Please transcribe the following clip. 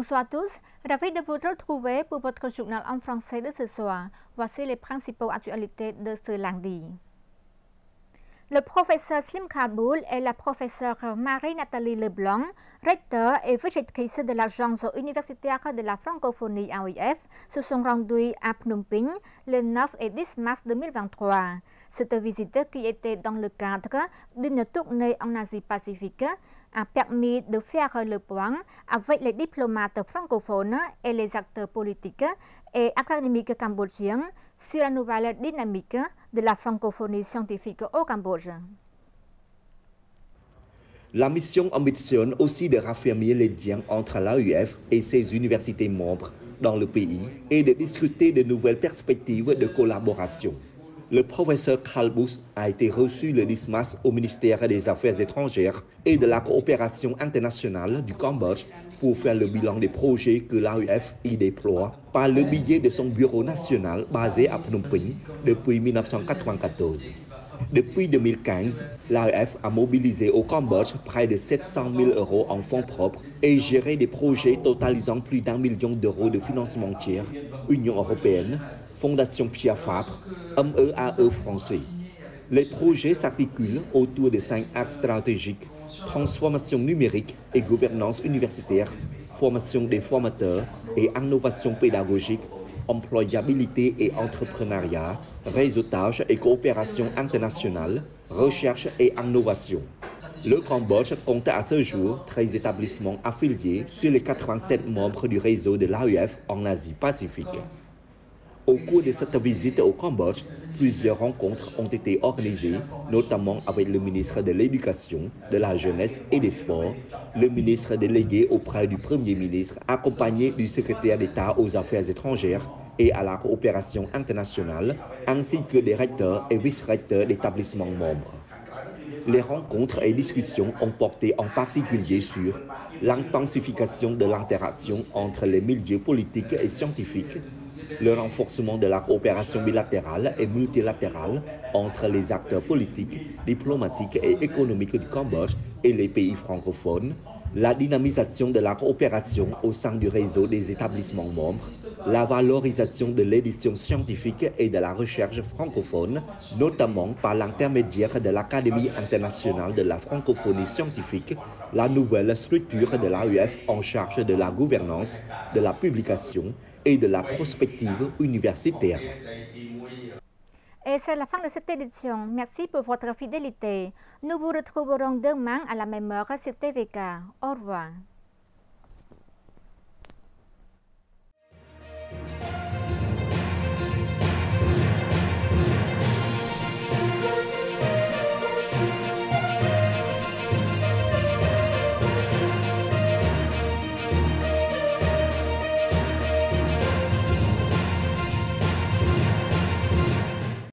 Bonsoir à tous, ravi de vous retrouver pour votre journal en français de ce soir. Voici les principales actualités de ce lundi. Le professeur Slim Khalboul et la professeure Marie-Nathalie Leblanc, recteur et vice-rectrice de l'Agence universitaire de la francophonie AOIF, se sont rendus à Phnom Penh le 9 et 10 mars 2023. Cette visite, qui était dans le cadre d'une tournée en Asie-Pacifique, a permis de faire le point avec les diplomates francophones et les acteurs politiques et académiques cambodgiens sur la nouvelle dynamique de la francophonie scientifique au Cambodge. La mission ambitionne aussi de raffermir les liens entre l'AOIF et ses universités membres dans le pays et de discuter de nouvelles perspectives de collaboration. Le professeur Khalboul a été reçu le 10 mars au ministère des Affaires étrangères et de la coopération internationale du Cambodge pour faire le bilan des projets que l'AOIF y déploie par le biais de son bureau national basé à Phnom Penh depuis 1994. Depuis 2015, l'AOIF a mobilisé au Cambodge près de 700 000 € en fonds propres et géré des projets totalisant plus d'1 million d'euros de financement tiers, Union européenne, Fondation Pierre Fabre, MEAE français. Les projets s'articulent autour de 5 axes stratégiques: transformation numérique et gouvernance universitaire, formation des formateurs et innovation pédagogique, employabilité et entrepreneuriat, réseautage et coopération internationale, recherche et innovation. Le Cambodge compte à ce jour 13 établissements affiliés sur les 87 membres du réseau de l'AOIF en Asie-Pacifique. Au cours de cette visite au Cambodge, plusieurs rencontres ont été organisées, notamment avec le ministre de l'Éducation, de la Jeunesse et des Sports, le ministre délégué auprès du Premier ministre, accompagné du secrétaire d'État aux Affaires étrangères et à la coopération internationale, ainsi que des recteurs et vice-recteurs d'établissements membres. Les rencontres et discussions ont porté en particulier sur l'intensification de l'interaction entre les milieux politiques et scientifiques, le renforcement de la coopération bilatérale et multilatérale entre les acteurs politiques, diplomatiques et économiques du Cambodge et les pays francophones, la dynamisation de la coopération au sein du réseau des établissements membres, la valorisation de l'édition scientifique et de la recherche francophone, notamment par l'intermédiaire de l'Académie internationale de la francophonie scientifique, la nouvelle structure de l'AOIF en charge de la gouvernance, de la publication et de la prospective universitaire. Et c'est la fin de cette édition. Merci pour votre fidélité. Nous vous retrouverons demain à la même heure sur TVK. Au revoir.